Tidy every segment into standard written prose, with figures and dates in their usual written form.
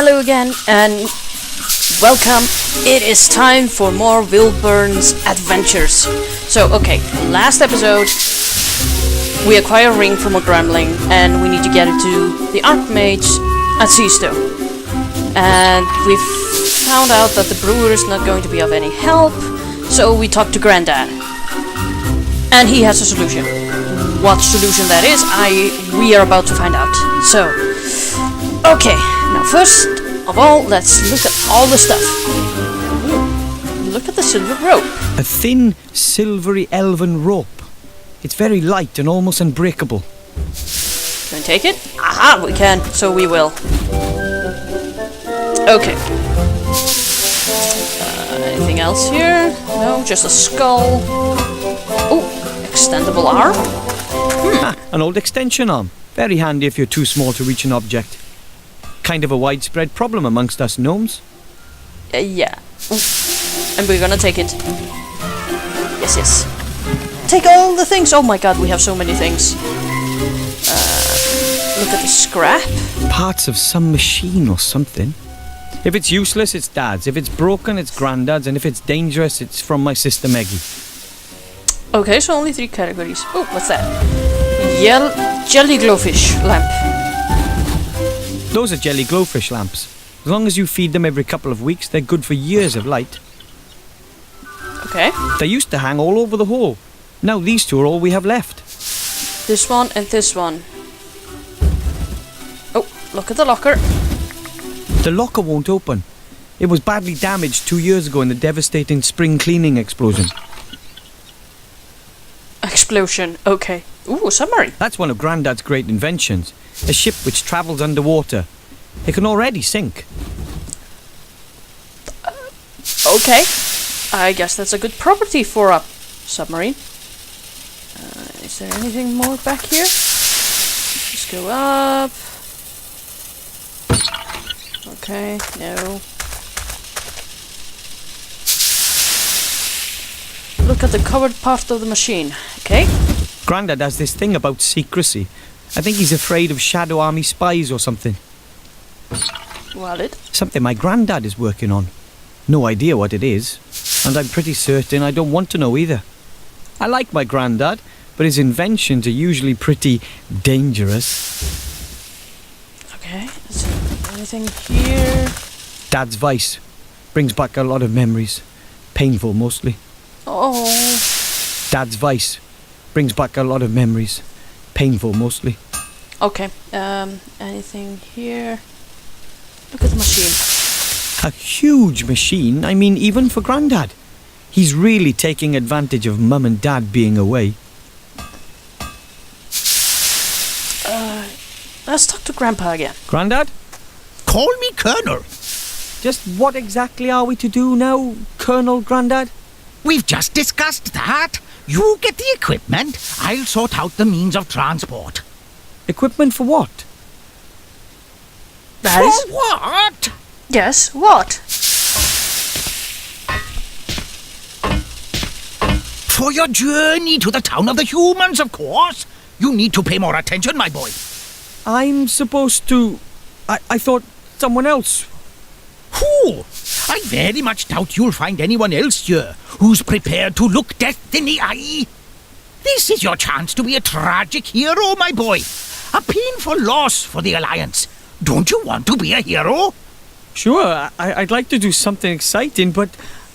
Hello again and welcome. It is time for more Wilburn's adventures. So, okay, last episode we acquire a ring from a gremlin and we need to get it to the Arch-Mage at Seastow. And we've found out that the Brewer is not going to be of any help, so we talked to Grandda. And he has a solution. What solution that is, we are about to find out. So, okay, now first of all, let's look at all the stuff. Ooh, look at the silver rope. A thin, silvery elven rope. It's very light and almost unbreakable. Can we take it? Aha, we can, so we will. Okay. Anything else here? No, just a skull. Oh, extendable arm. An old extension arm. Very handy if you're too small to reach an object. Kind of a widespread problem amongst us gnomes. Yeah. Ooh. And we're gonna take it. Yes. Take all the things. Oh my god, we have so many things. Look at the scrap. Parts of some machine or something. If it's useless, it's Dad's. If it's broken, it's Granddad's. And if it's dangerous, it's from my sister Meggie. Okay, so only 3 categories. Oh, what's that? Jelly glowfish lamp. Those are jelly glowfish lamps. As long as you feed them every couple of weeks, they're good for years of light. Okay. They used to hang all over the hall. Now these two are all we have left. This one and this one. Oh, look at the locker. The locker won't open. It was badly damaged 2 years ago in the devastating spring cleaning explosion. Explosion, okay. Ooh, a submarine. That's one of Granddad's great inventions. A ship which travels underwater. It can already sink. Okay. I guess that's a good property for a submarine. Is there anything more back here? Let's go up. Okay, no. Look at the covered part of the machine. Okay. Grandad has this thing about secrecy. I think he's afraid of Shadow Army spies or something. Wallet. Something my granddad is working on. No idea what it is. And I'm pretty certain I don't want to know either. I like my granddad, but his inventions are usually pretty dangerous. Okay, is there anything here? Dad's vice. Brings back a lot of memories. Painful mostly. Oh. Dad's vice. Brings back a lot of memories. Painful mostly. Okay, anything here? Look at the machine. A huge machine, I mean even for Grandad. He's really taking advantage of Mum and Dad being away. Let's talk to Grandpa again. Grandad? Call me Colonel. Just what exactly are we to do now, Colonel Grandad? We've just discussed that. You get the equipment, I'll sort out the means of transport. Equipment for what? That is... For what? Yes, what? For your journey to the town of the humans, of course. You need to pay more attention, my boy. I'm supposed to... I thought someone else. Who? I very much doubt you'll find anyone else here who's prepared to look death in the eye. This is your chance to be a tragic hero, my boy. A painful loss for the Alliance. Don't you want to be a hero? Sure, I'd like to do something exciting, but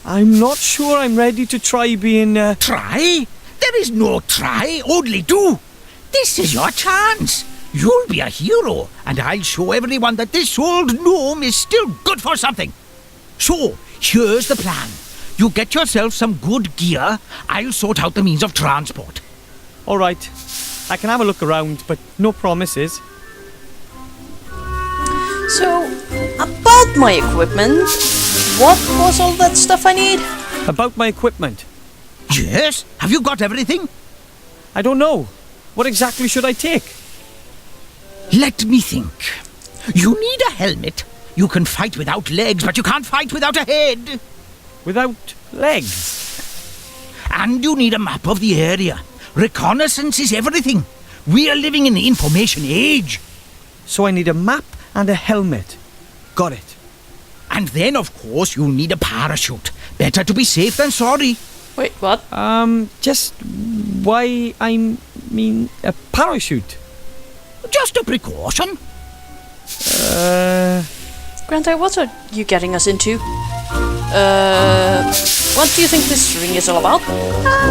I'm not sure I'm ready to try being... Try? There is no try, only do. This is your chance. You'll be a hero, and I'll show everyone that this old gnome is still good for something. So, here's the plan. You get yourself some good gear, I'll sort out the means of transport. All right, I can have a look around, but no promises. So, about my equipment, what was all that stuff I need? About my equipment. Yes? Have you got everything? I don't know. What exactly should I take? Let me think. You need a helmet. You can fight without legs, but you can't fight without a head. Without legs? And you need a map of the area. Reconnaissance is everything. We are living in the information age. So I need a map and a helmet. Got it. And then, of course, you'll need a parachute. Better to be safe than sorry. Wait, what? Just why a parachute? Just a precaution. Grandda, what are you getting us into? What do you think this ring is all about?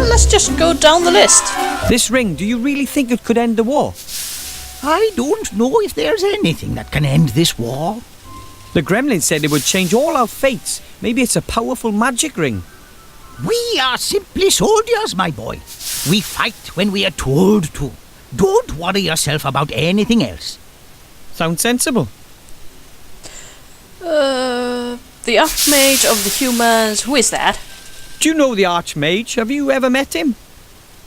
Let's just go down the list. This ring, do you really think it could end the war? I don't know if there's anything that can end this war. The gremlin said it would change all our fates. Maybe it's a powerful magic ring. We are simply soldiers, my boy. We fight when we are told to. Don't worry yourself about anything else. Sounds sensible. The Arch-Mage of the humans, who is that? Do you know the Arch-Mage? Have you ever met him?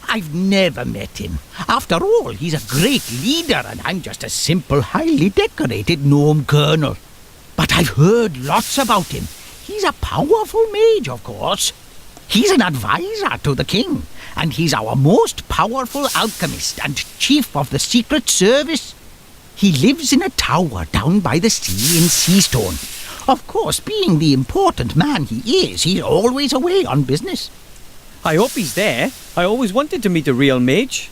I've never met him. After all, he's a great leader, and I'm just a simple, highly decorated gnome colonel. But I've heard lots about him. He's a powerful mage, of course. He's an advisor to the king, and he's our most powerful alchemist and chief of the Secret Service. He lives in a tower down by the sea in Seastone. Of course, being the important man he is, he's always away on business. I hope he's there. I always wanted to meet a real mage.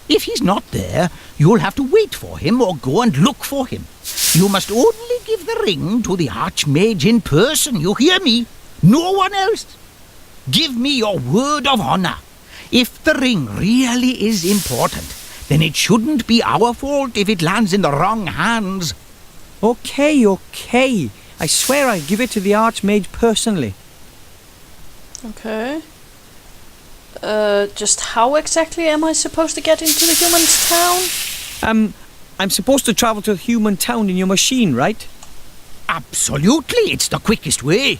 If he's not there, you'll have to wait for him or go and look for him. You must only give the ring to the Arch-Mage in person, you hear me? No one else. Give me your word of honor. If the ring really is important, then it shouldn't be our fault if it lands in the wrong hands. Okay. I swear I'll give it to the Arch-Mage personally. Okay. Just how exactly am I supposed to get into the human's town? I'm supposed to travel to the human town in your machine, right? Absolutely, it's the quickest way.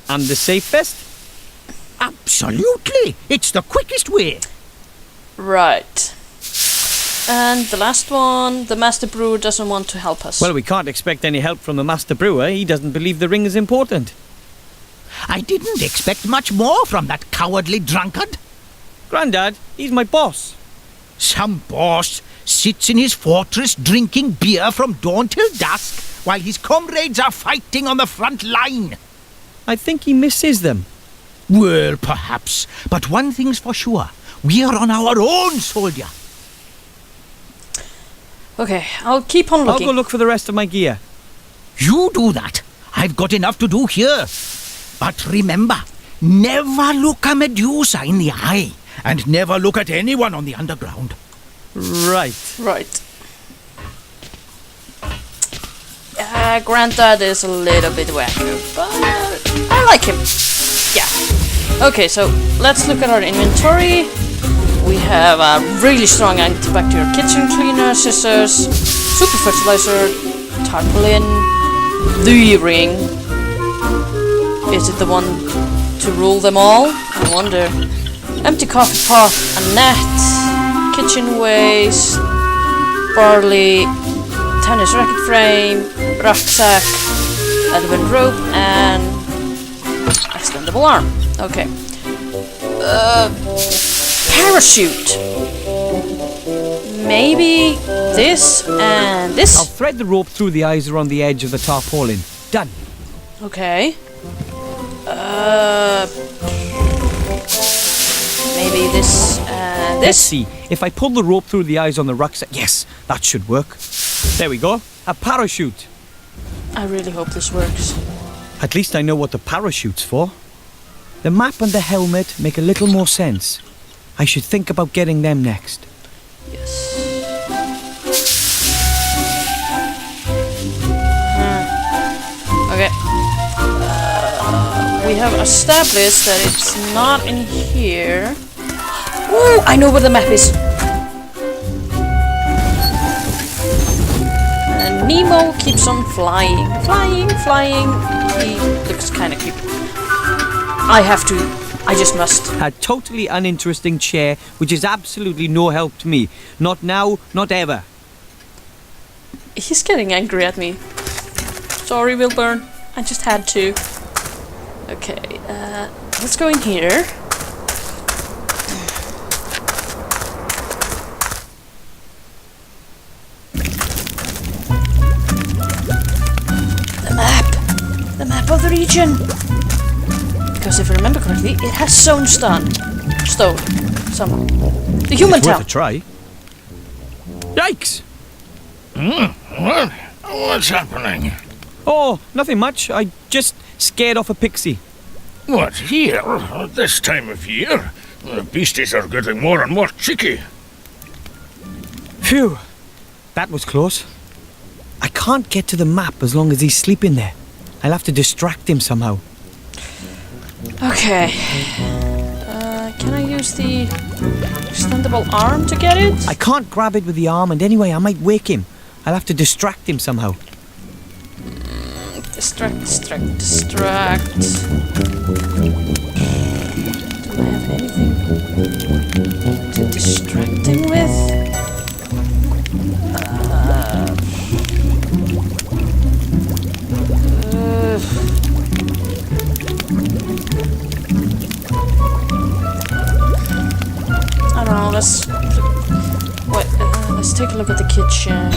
And the safest? Absolutely, it's the quickest way. Right. And the last one, the Master Brewer doesn't want to help us. Well, we can't expect any help from the Master Brewer. He doesn't believe the ring is important. I didn't expect much more from that cowardly drunkard. Grandad, he's my boss. Some boss sits in his fortress drinking beer from dawn till dusk while his comrades are fighting on the front line. I think he misses them. Well, perhaps, but one thing's for sure. We are on our own, soldier. Okay, I'll keep on I'll looking. go look for the rest of my gear. You do that. I've got enough to do here. But remember, never look a Medusa in the eye, and never look at anyone on the underground. Right. Granddad is a little bit wacko, but I like him. Yeah. Okay, so let's look at our inventory. We have a really strong antibacterial kitchen cleaner, scissors, super fertilizer, tarpaulin, the ring. Is it the one to rule them all? I wonder. Empty coffee pot, a net, kitchen waste, barley, tennis racket frame, rucksack, elven rope, and extendable arm. Okay. Parachute. Maybe this and this? I'll thread the rope through the eyes around the edge of the tarpaulin. Done. Okay. Maybe this and Let's this? see. If I pull the rope through the eyes on the rucksack... Yes, that should work. There we go. A parachute. I really hope this works. At least I know what the parachute's for. The map and the helmet make a little more sense. I should think about getting them next. Yes. Okay. We have established that it's not in here. Ooh, I know where the map is. And Nemo keeps on flying. He looks kind of creepy. I just must. A totally uninteresting chair, which is absolutely no help to me. Not now, not ever. He's getting angry at me. Sorry, Wilburn. I just had to. Okay, let's go in here. The map of the region. Because if I remember correctly, it has stone. Somehow. The human It's town. worth a try. Yikes! What? What's happening? Oh, nothing much. I just scared off a pixie. What, here? At this time of year? The beasties are getting more and more cheeky. Phew! That was close. I can't get to the map as long as he's sleeping there. I'll have to distract him somehow. Okay. Can I use the extendable arm to get it? I can't grab it with the arm, and anyway, I might wake him. I'll have to distract him somehow. Distract. Do I have anything to distract him with? I don't know, let's take a look at the kitchen.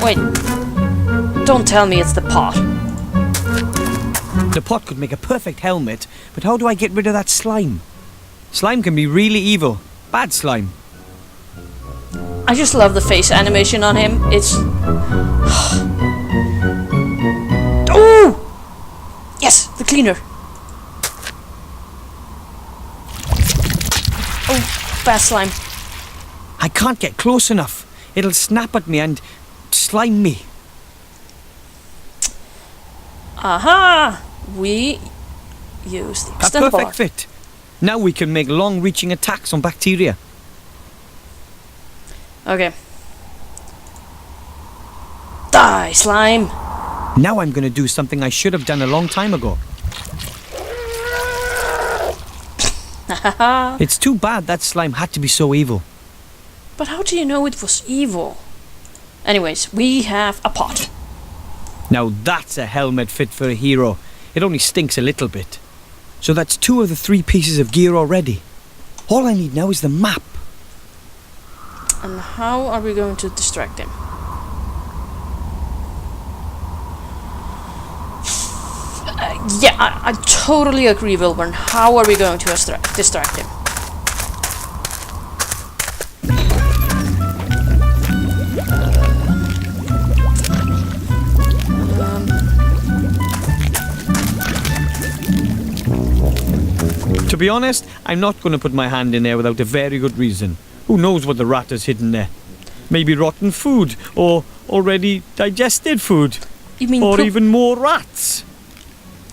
Wait, don't tell me it's the pot. The pot could make a perfect helmet, but how do I get rid of that slime? Slime can be really evil. Bad slime. I just love the face animation on him. It's... Oh! Yes, the cleaner. Oh, fast slime. I can't get close enough. It'll snap at me and slime me. Aha! We use the A extendable perfect arm. fit. Now we can make long-reaching attacks on bacteria. Okay. Die, slime! Now I'm going to do something I should have done a long time ago. It's too bad that slime had to be so evil. But how do you know it was evil? Anyways, we have a pot. Now that's a helmet fit for a hero. It only stinks a little bit. So that's 2 of the 3 pieces of gear already. All I need now is the map. And how are we going to distract him? Yeah, I totally agree, Wilburn. How are we going to distract him? To be honest, I'm not going to put my hand in there without a very good reason. Who knows what the rat has hidden there? Maybe rotten food, or already digested food, You mean or poop? even more rats.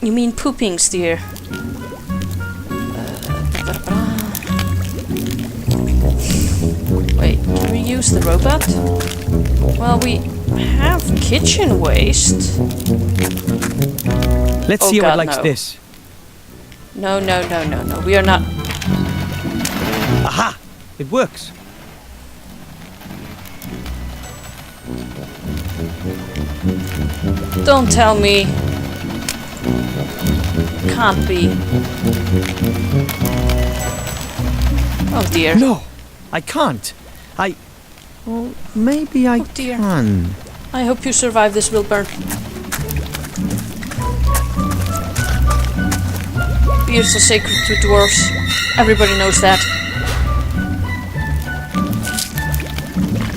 You mean poopings, dear? Wait, can we use the robot? Well, we have kitchen waste. Let's Oh see how God, it likes no. this. No. We are not. Aha! It works. Don't tell me. Can't be. Oh dear. No, I can't. Well, maybe I Oh, dear. can. I hope you survive this, Wilburn. Beers are sacred to dwarves. Everybody knows that.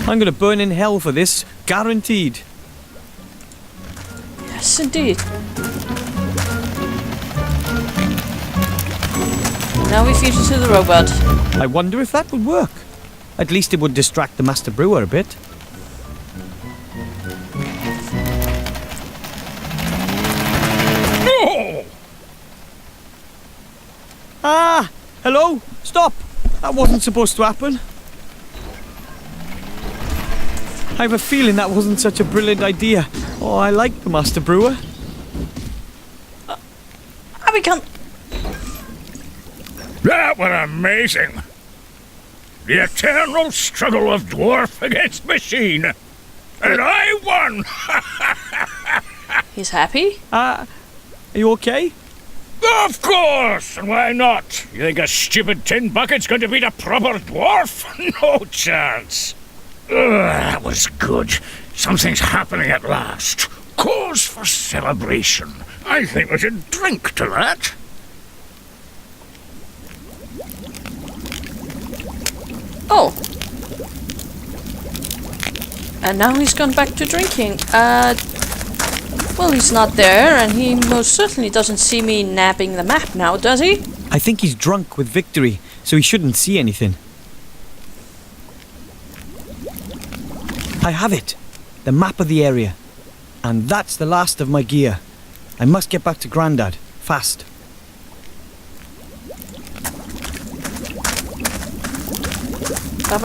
I'm going to burn in hell for this, guaranteed. Yes, indeed. Now we feed it to the robot. I wonder if that would work. At least it would distract the Master Brewer a bit. No! Ah! Hello? Stop! That wasn't supposed to happen. I have a feeling that wasn't such a brilliant idea. Oh, I like the Master Brewer. We can't. That was amazing. The eternal struggle of dwarf against machine. And I won! He's happy? Are you okay? Of course! And why not? You think a stupid tin bucket's going to beat a proper dwarf? No chance. That was good. Something's happening at last. Cause for celebration. I think we should drink to that. Oh. And now he's gone back to drinking. Well, he's not there, and he most certainly doesn't see me nabbing the map now, does he? I think he's drunk with victory, so he shouldn't see anything. I have it. The map of the area. And that's the last of my gear. I must get back to Grandad. Fast. No,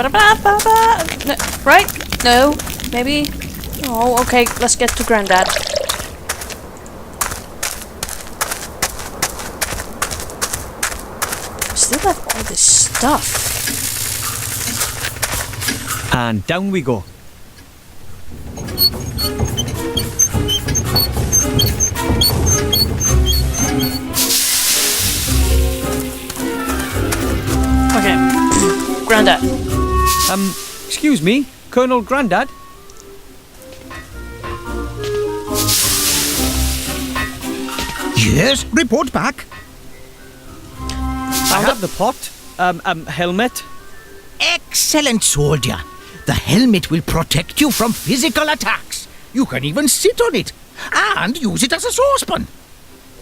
right? No? Maybe? Oh, okay. Let's get to Grandad. Still have all this stuff. And down we go. Okay. Grandad. Excuse me, Colonel Grandad? Yes, report back. I have the pot. Helmet. Excellent, soldier. The helmet will protect you from physical attacks. You can even sit on it and use it as a saucepan.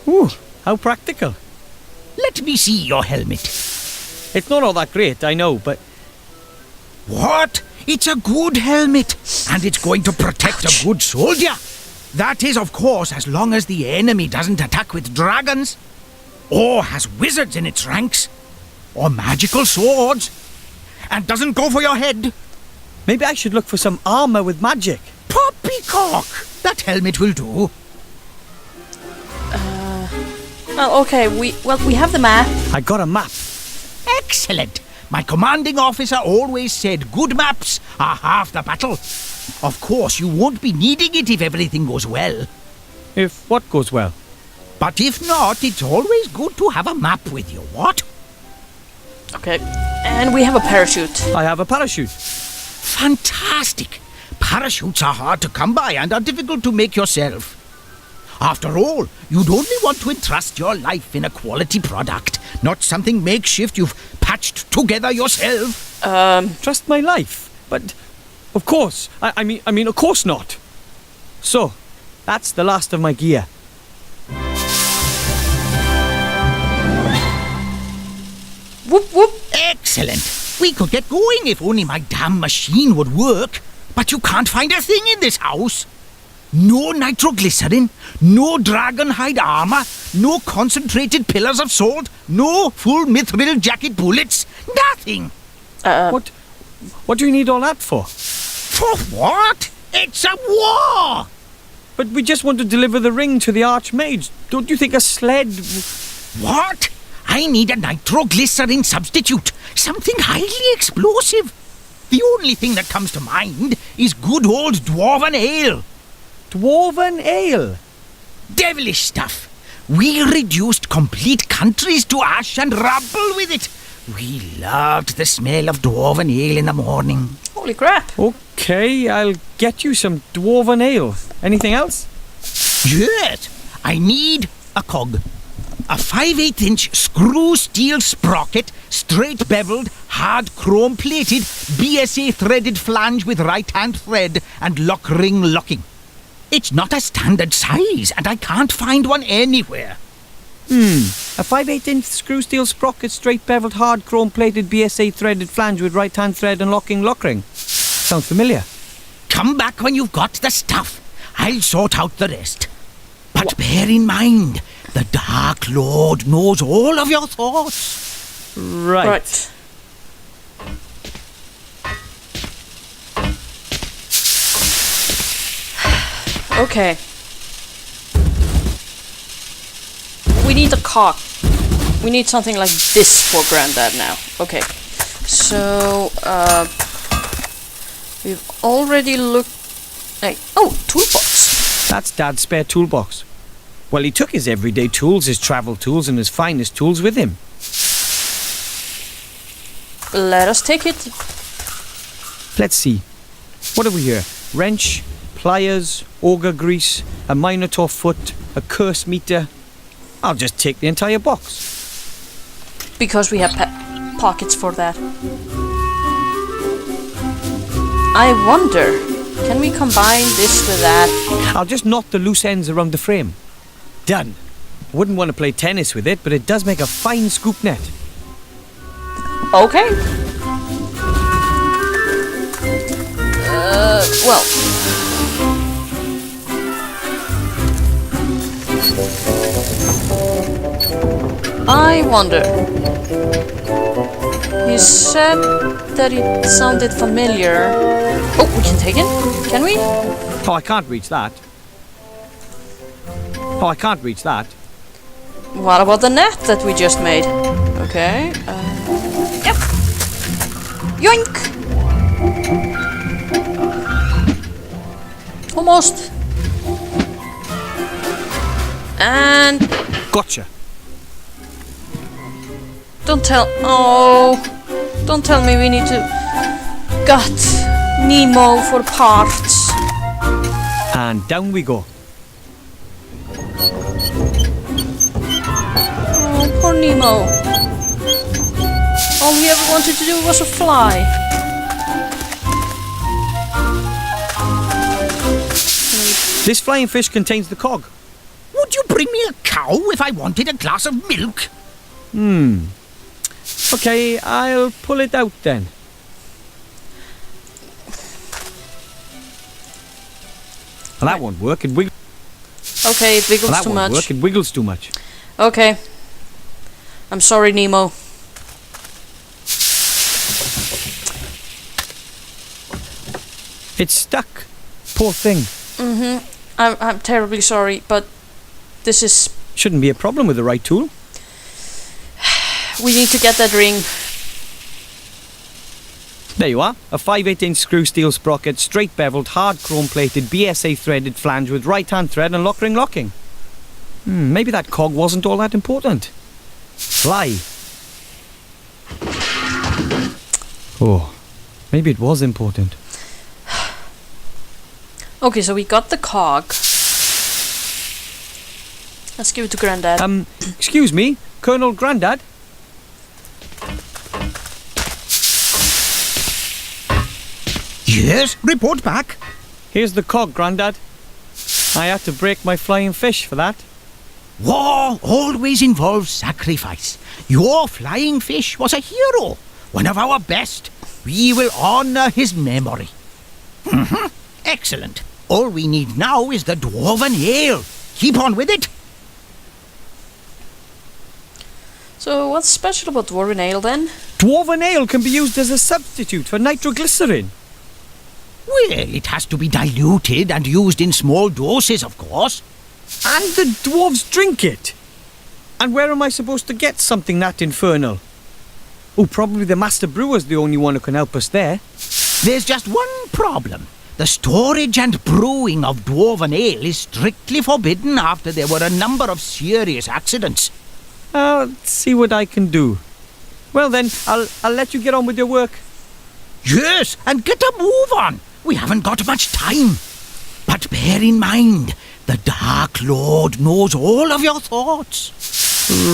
Ooh, how practical. Let me see your helmet. It's not all that great, I know, but... What? It's a good helmet, and it's going to protect a good soldier. That is, of course, as long as the enemy doesn't attack with dragons, or has wizards in its ranks, or magical swords, and doesn't go for your head. Maybe I should look for some armor with magic. Poppycock! That helmet will do. Well, okay. We have the map. I got a map. Excellent! My commanding officer always said good maps are half the battle. Of course, you won't be needing it if everything goes well. If what goes well? But if not, it's always good to have a map with you, what? Okay. And we have a parachute. I have a parachute. Fantastic! Parachutes are hard to come by and are difficult to make yourself. After all, you'd only want to entrust your life in a quality product, not something makeshift you've patched together yourself. Trust my life? But, of course. I mean, of course not. So, that's the last of my gear. Whoop whoop. Excellent! We could get going if only my damn machine would work. But you can't find a thing in this house. No nitroglycerin, no dragonhide armor, no concentrated pillars of salt, no full mithril jacket bullets, nothing. What do you need all that for? For what? It's a war! But we just want to deliver the ring to the Arch-Mage. Don't you think a sled... What? I need a nitroglycerin substitute, something highly explosive. The only thing that comes to mind is good old dwarven ale. Dwarven ale? Devilish stuff. We reduced complete countries to ash and rubble with it. We loved the smell of dwarven ale in the morning. Holy crap. Okay, I'll get you some dwarven ale. Anything else? Yes, I need a cog. A 5/8-inch screw steel sprocket, straight beveled, hard chrome plated, BSA threaded flange with right-hand thread and lock ring locking. It's not a standard size, and I can't find one anywhere. A 5/8-inch screw steel sprocket, straight beveled, hard chrome plated, BSA threaded flange with right-hand thread and locking lock ring. Sounds familiar. Come back when you've got the stuff. I'll sort out the rest. But bear in mind, the Dark Lord knows all of your thoughts. Right. Okay. We need a cock. We need something like this for Grandad now. Okay. So, we've already looked... oh, toolbox. That's Dad's spare toolbox. Well, he took his everyday tools, his travel tools, and his finest tools with him. Let us take it. Let's see. What have we here? Wrench, pliers, ogre grease, a minotaur foot, a curse meter. I'll just take the entire box. Because we have pockets for that. I wonder, can we combine this with that? I'll just knot the loose ends around the frame. Done. Wouldn't want to play tennis with it, but it does make a fine scoop net. Okay. Well. I wonder. You said that it sounded familiar. Oh, we can take it? Can we? Oh, I can't reach that. What about the net that we just made? Okay. Yep. Yoink! Almost. And Gotcha. don't tell me we need to gut Nemo for parts. And down we go. Oh, poor Nemo. All he ever wanted to do was a fly. This flying fish contains the cog. Would you bring me a cow if I wanted a glass of milk? Okay, I'll pull it out then. Well, that won't work. It wiggles. Okay, it wiggles That too won't much. work. It wiggles too much. Okay. I'm sorry, Nemo. It's stuck. Poor thing. I'm terribly sorry, but this is... Shouldn't be a problem with the right tool. We need to get that ring. There you are. A 5/8" screw steel sprocket, straight beveled, hard chrome plated, BSA threaded flange with right hand thread and lock ring locking. Maybe that cog wasn't all that important. Fly. Oh, maybe it was important. Okay, so we got the cog. Let's give it to Granddad. Excuse me, Colonel Grandad? Yes, report back. Here's the cog, Grandad. I had to break my flying fish for that. War always involves sacrifice. Your flying fish was a hero, one of our best. We will honor his memory. Excellent. All we need now is the dwarven ale. Keep on with it. So what's special about Dwarven Ale then? Dwarven ale can be used as a substitute for nitroglycerin. Well, it has to be diluted and used in small doses, of course. And the dwarves drink it. And where am I supposed to get something that infernal? Oh, probably the Master Brewer's the only one who can help us there. There's just one problem. The storage and brewing of dwarven ale is strictly forbidden after there were a number of serious accidents. I'll see what I can do. Well then, I'll let you get on with your work. Yes, and get a move on. We haven't got much time. But bear in mind, the Dark Lord knows all of your thoughts.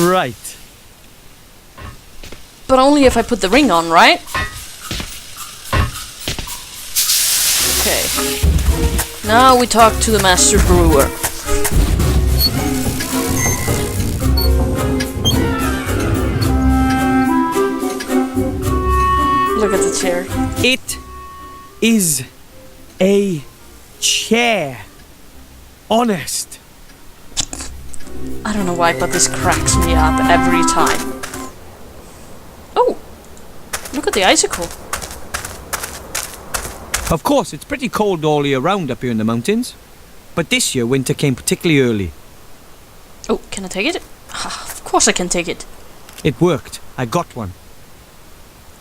Right. But only if I put the ring on, right? Okay. Now we talk to the Master Brewer. Look at the chair. It is a chair. Honest. I don't know why, but this cracks me up every time. Oh! Look at the icicle. Of course, it's pretty cold all year round up here in the mountains. But this year, winter came particularly early. Oh, can I take it? Ah, of course I can take it. It worked. I got one.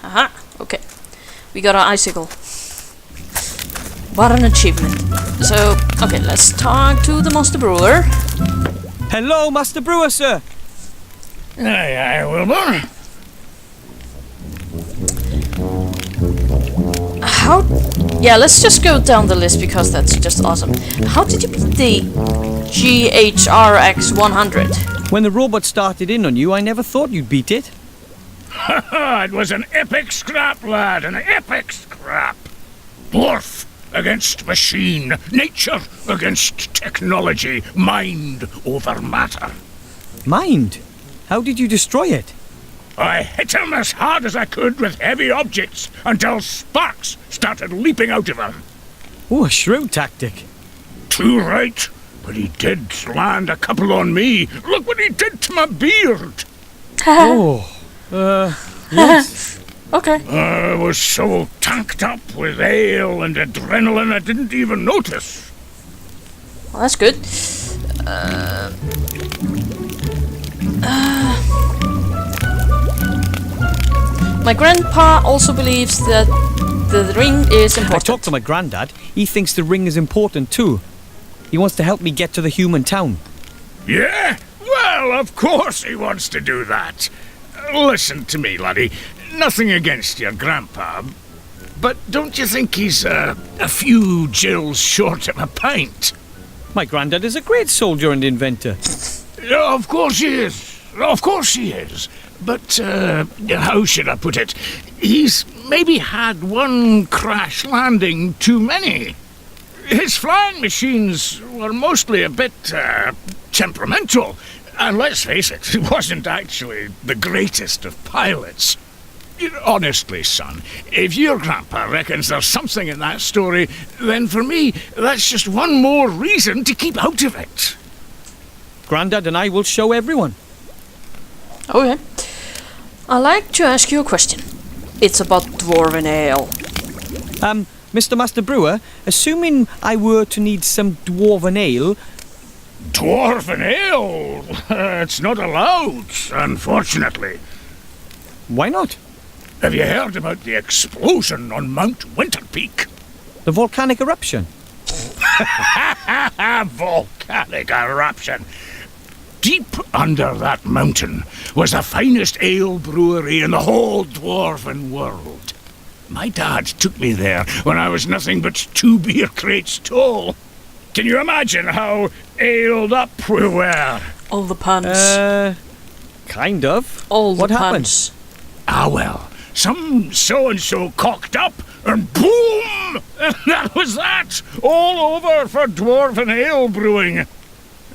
Aha, okay. We got our icicle. What an achievement. So, okay, let's talk to the Master Brewer. Hello, Master Brewer, sir. Aye, Wilbur. How Yeah, let's just go down the list because that's just awesome. How did you beat the GHRX 100? When the robot started in on you, I never thought you'd beat it. It was an epic scrap, lad, an epic scrap. Dwarf against machine, nature against technology, mind over matter. Mind? How did you destroy it? I hit him as hard as I could with heavy objects until sparks started leaping out of him. Oh, a shrewd tactic. Too right, but he did land a couple on me. Look what he did to my beard. Yes. Okay. I was so tanked up with ale and adrenaline I didn't even notice. Well, that's good. My grandpa also believes that the ring is I important. talked to my granddad. He thinks the ring is important too. He wants to help me get to the human town. Yeah? Well, of course he wants to do that. Listen to me, laddie. Nothing against your grandpa, but don't you think he's a few gills short of a pint? My granddad is a great soldier and inventor. Yeah, of course he is. Of course he is. But, how should I put it? He's maybe had one crash landing too many. His flying machines were mostly a bit, temperamental. And let's face it, he wasn't actually the greatest of pilots. Honestly, son, if your grandpa reckons there's something in that story, then for me, that's just one more reason to keep out of it. Grandad and I will show everyone. Okay. I'd like to ask you a question. It's about Dwarven Ale. Mr. Master Brewer, assuming I were to need some dwarven ale... Dwarven ale? It's not allowed, unfortunately. Why not? Have you heard about the explosion on Mount Winterpeak? The volcanic eruption. Volcanic eruption. Deep under that mountain was the finest ale brewery in the whole dwarven world. My dad took me there when I was nothing but 2 beer crates tall. Can you imagine how aled up we were? All the puns. Kind of. All the What puns. Ah, well, some so-and-so cocked up, and boom! And that was that! All over for dwarven ale brewing.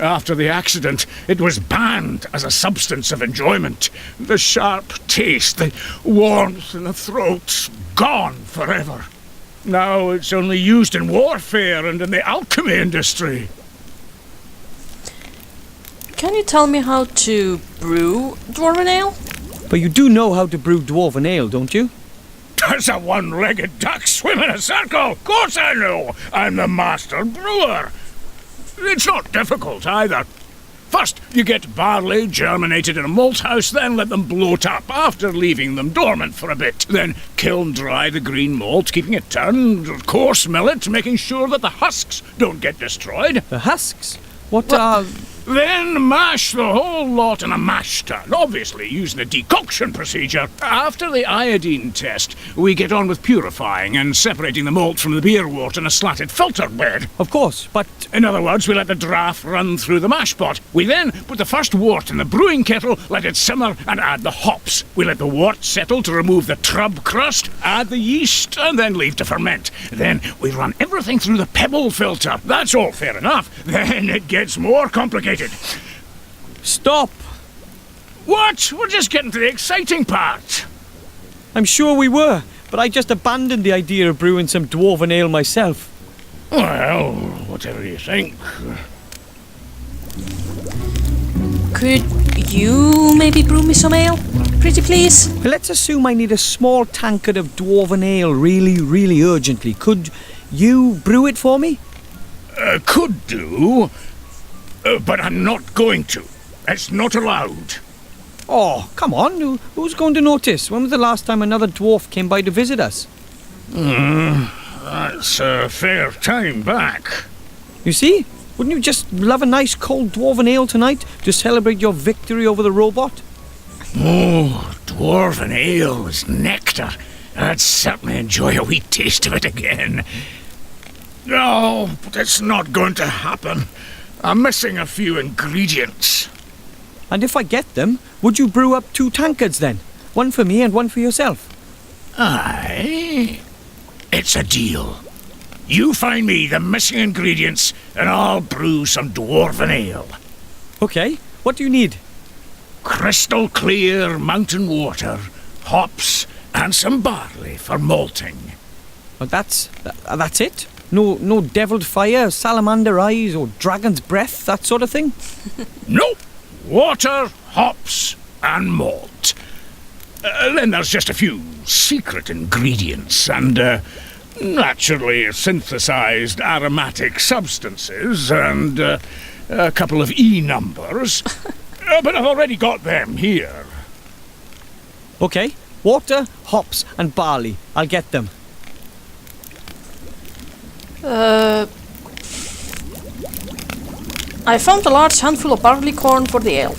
After the accident, it was banned as a substance of enjoyment. The sharp taste, the warmth in the throat, gone forever. Now it's only used in warfare and in the alchemy industry. Can you tell me how to brew Dwarven Ale? But you do know how to brew dwarven ale, don't you? Does a one-legged duck swim in a circle? Of course I know. I'm the master brewer. It's not difficult either. First, you get barley germinated in a malt house, then let them bloat up after leaving them dormant for a bit. Then kiln dry the green malt, keeping it turned, coarse mill it, making sure that the husks don't get destroyed. The husks? What are... Then mash the whole lot in a mash tun, obviously using a decoction procedure. After the iodine test, we get on with purifying and separating the malt from the beer wort in a slatted filter bed. Of course, but... In other words, we let the draft run through the mash pot. We then put the first wort in the brewing kettle, let it simmer, and add the hops. We let the wort settle to remove the trub crust, add the yeast, and then leave to ferment. Then we run everything through the pebble filter. That's all fair enough. Then it gets more complicated. Stop! What? We're just getting to the exciting part. I'm sure we were, but I just abandoned the idea of brewing some dwarven ale myself. Well, whatever you think. Could you maybe brew me some ale? Pretty please? Let's assume I need a small tankard of dwarven ale really, really urgently. Could you brew it for me? Could do, but I'm not going to. It's not allowed. Oh, come on. Who's going to notice? When was the last time another dwarf came by to visit us? That's a fair time back. You see? Wouldn't you just love a nice cold dwarven ale tonight to celebrate your victory over the robot? Oh, dwarven ale is nectar. I'd certainly enjoy a wee taste of it again. No, but it's not going to happen. I'm missing a few ingredients. And if I get them, would you brew up 2 tankards then? One for me and one for yourself. Aye. It's a deal. You find me the missing ingredients, and I'll brew some dwarven ale. Okay, what do you need? Crystal clear mountain water, hops, and some barley for malting. Well, that's it? No deviled fire, salamander eyes, or dragon's breath, that sort of thing? Nope. Water, hops, and malt. Then there's just a few secret ingredients and, naturally synthesized aromatic substances and a couple of E numbers. But I've already got them here. Okay, water, hops, and barley. I'll get them. I found a large handful of barley corn for the ale.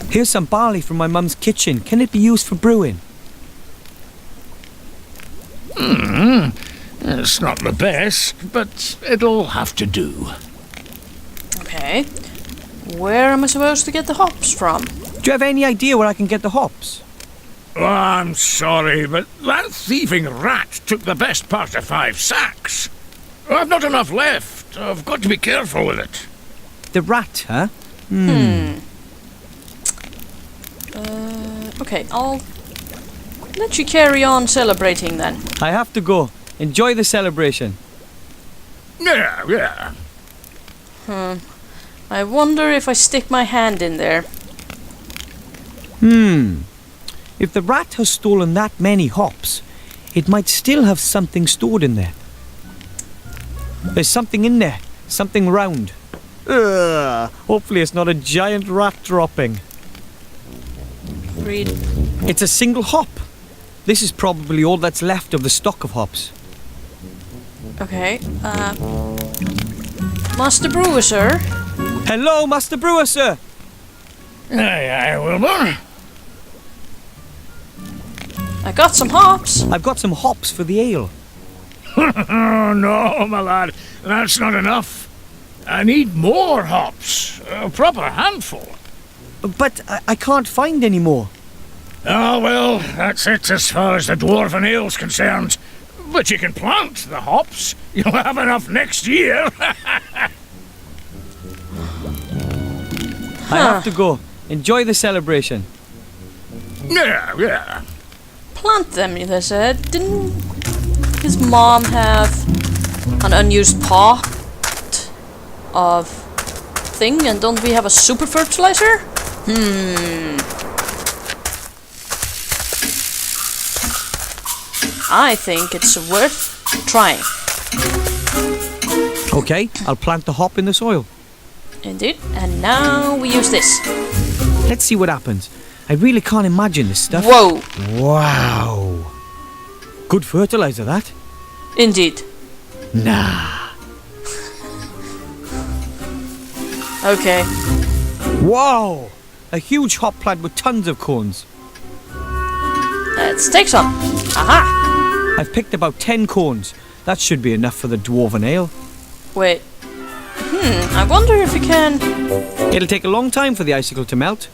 Here's some barley from my mum's kitchen. Can it be used for brewing? It's not the best, but it'll have to do. Okay. Where am I supposed to get the hops from? Do you have any idea where I can get the hops? Oh, I'm sorry, but that thieving rat took the best part of 5 sacks. I've not enough left. I've got to be careful with it. The rat, huh? Okay, I'll let you carry on celebrating then. I have to go. Enjoy the celebration. Yeah. I wonder if I stick my hand in there. If the rat has stolen that many hops, it might still have something stored in there. There's something in there. Something round. Hopefully it's not a giant rat dropping. Read. It's a single hop. This is probably all that's left of the stock of hops. Okay, Master Brewer, sir? Hello, Master Brewer, sir! Aye, Wilbur. I got some hops. I've got some hops for the ale. Oh, no, my lad. That's not enough. I need more hops. A proper handful. But I can't find any more. Oh, well, that's it as far as the dwarven ale's concerned. But you can plant the hops. You'll have enough next year. I have to go. Enjoy the celebration. Yeah. Plant them, they said. Didn't his mom have an unused pot of thing? And don't we have a super fertilizer? I think it's worth trying. Okay, I'll plant the hop in the soil. Indeed. And now we use this. Let's see what happens. I really can't imagine this stuff. Whoa. Wow. Good fertilizer, that. Indeed. Nah. Okay. Wow. A huge hop plant with tons of cones. Let's take some. Aha! I've picked about 10 cones. That should be enough for the dwarven ale. Wait. I wonder if we can... It'll take a long time for the icicle to melt.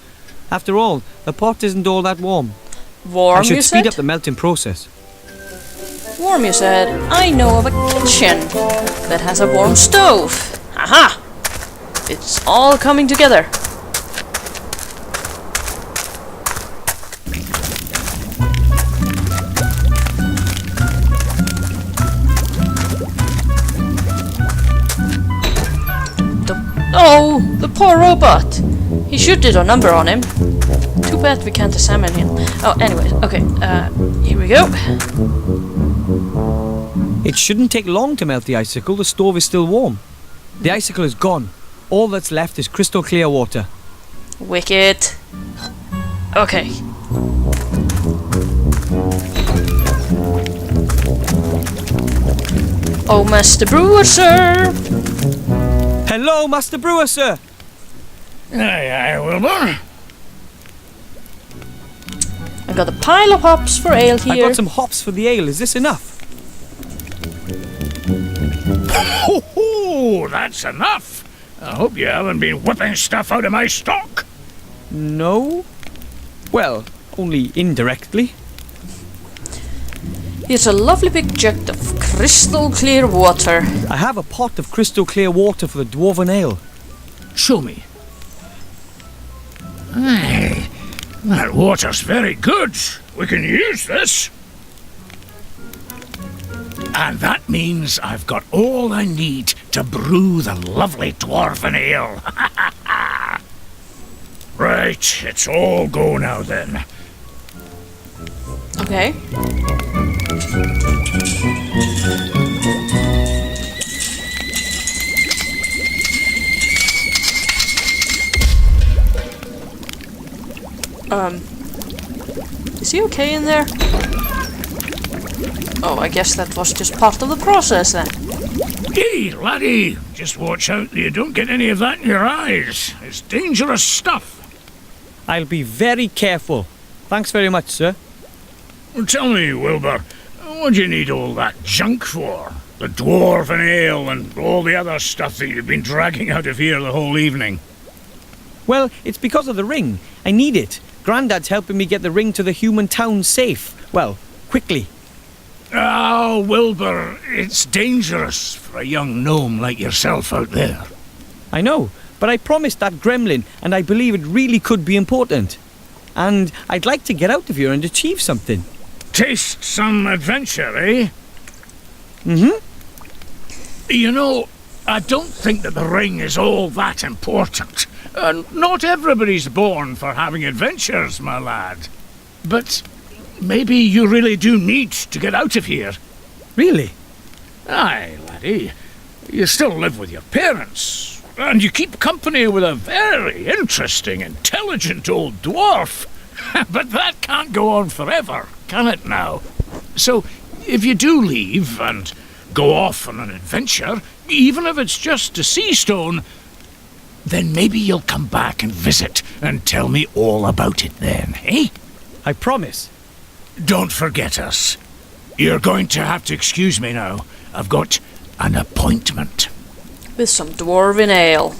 After all, the pot isn't all that warm. Warm, I should you speed said? up the melting process. Warm, you said. I know of a kitchen that has a warm stove. Aha! It's all coming together. Oh, the poor robot. He should did a number on him. Too bad we can't examine him. Oh, anyway, okay. Here we go. It shouldn't take long to melt the icicle. The stove is still warm. The icicle is gone. All that's left is crystal clear water. Wicked. Okay. Oh, Master Brewer, sir. Hello, Master Brewer, sir. Aye, Wilbur. got a pile of hops for ale here. I got some hops for the ale. Is this enough? Ho ho! That's enough! I hope you haven't been whipping stuff out of my stock. No? Well, only indirectly. Here's a lovely big jug of crystal clear water. I have a pot of crystal clear water for the dwarven ale. Show me. Aye, that water's very good. We can use this. And that means I've got all I need to brew the lovely dwarven ale. Right, it's all go now then. Okay. Is he okay in there? Oh, I guess that was just part of the process then. Hey, laddie, just watch out that you don't get any of that in your eyes. It's dangerous stuff. I'll be very careful. Thanks very much, sir. Tell me, Wilbur, what do you need all that junk for? The dwarven ale and all the other stuff that you've been dragging out of here the whole evening. Well, it's because of the ring. I need it. Grandad's helping me get the ring to the human town safe. Well, quickly. Oh, Wilbur, it's dangerous for a young gnome like yourself out there. I know, but I promised that gremlin, and I believe it really could be important. And I'd like to get out of here and achieve something. Taste some adventure, eh? Mm-hmm. You know, I don't think that the ring is all that important. Not everybody's born for having adventures, my lad. But maybe you really do need to get out of here. Really? Aye, laddie. You still live with your parents, and you keep company with a very interesting, intelligent old dwarf. But that can't go on forever, can it now? So, if you do leave and go off on an adventure, even if it's just a sea stone, then maybe you'll come back and visit and tell me all about it then, eh? I promise. Don't forget us. You're going to have to excuse me now. I've got an appointment. With some dwarven ale.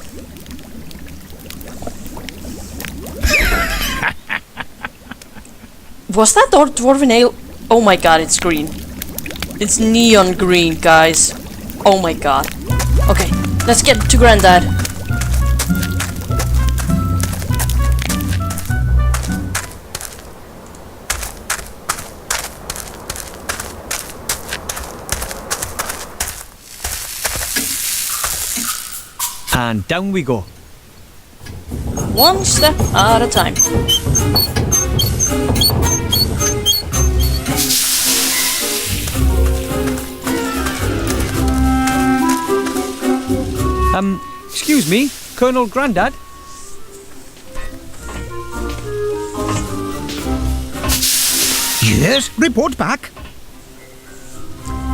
Was that dwarven ale? Oh my god, it's green. It's neon green, guys. Oh my god. Okay, let's get to Grandad. And down we go. One step at a time. Excuse me, Colonel Grandad? Yes, report back.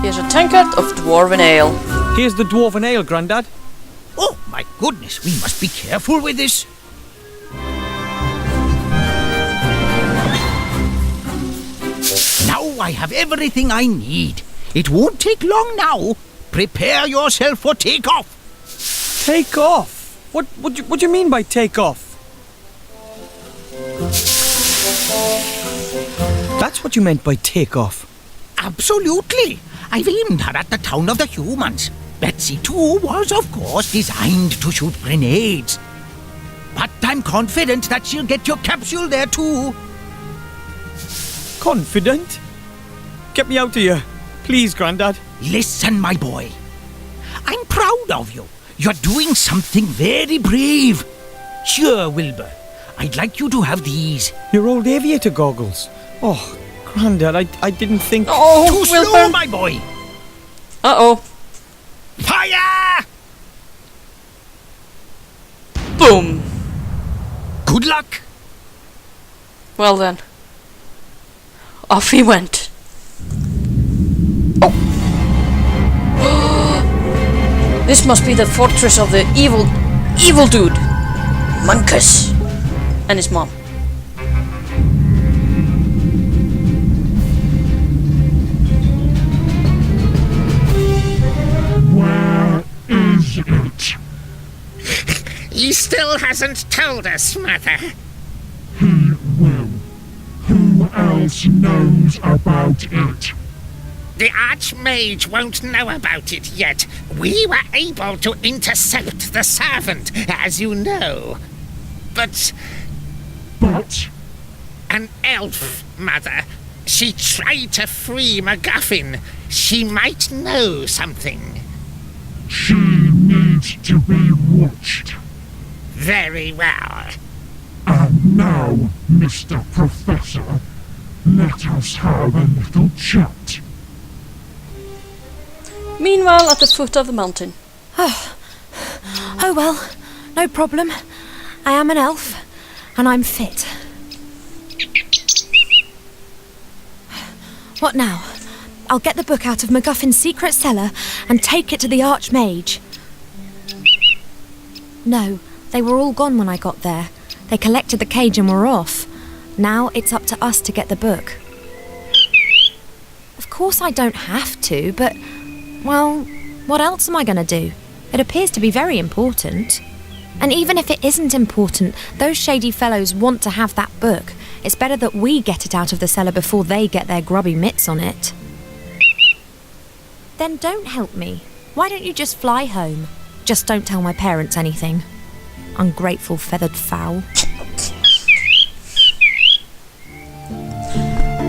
Here's a tankard of dwarven ale. Here's the dwarven ale, Grandad. Oh, my goodness, we must be careful with this. Now I have everything I need. It won't take long now. Prepare yourself for takeoff. Take off? What do you mean by take off? That's what you meant by take off. Absolutely. I've aimed her at the town of the humans. Betsy, too, was, of course, designed to shoot grenades. But I'm confident that she'll get your capsule there, too. Confident? Get me out of here. Please, Grandad. Listen, my boy. I'm proud of you. You're doing something very brave. Sure, Wilbur. I'd like you to have these. Your old aviator goggles. Oh, Grandad, I didn't think... Oh, Too slow, my boy. Uh-oh. Fire! Boom. Good luck. Well then. Off he went. Oh! This must be the fortress of the evil dude. Munkus. And his mom. still hasn't told us, Mother. He will. Who else knows about it? The Arch-Mage won't know about it yet. We were able to intercept the servant, as you know. But an elf, Mother. She tried to free MacGuffin. She might know something. She needs to be watched. Very well. And now, Mr. Professor, let us have a little chat. Meanwhile, at the foot of the mountain. Oh well, no problem. I am an elf, and I'm fit. What now? I'll get the book out of MacGuffin's secret cellar and take it to the Arch-Mage. No, they were all gone when I got there. They collected the cage and were off. Now it's up to us to get the book. Of course I don't have to, but, well, what else am I going to do? It appears to be very important. And even if it isn't important, those shady fellows want to have that book. It's better that we get it out of the cellar before they get their grubby mitts on it. Then don't help me. Why don't you just fly home? Just don't tell my parents anything. Ungrateful feathered fowl.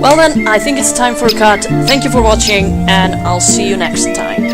Well then, I think it's time for a cut. Thank you for watching, and I'll see you next time.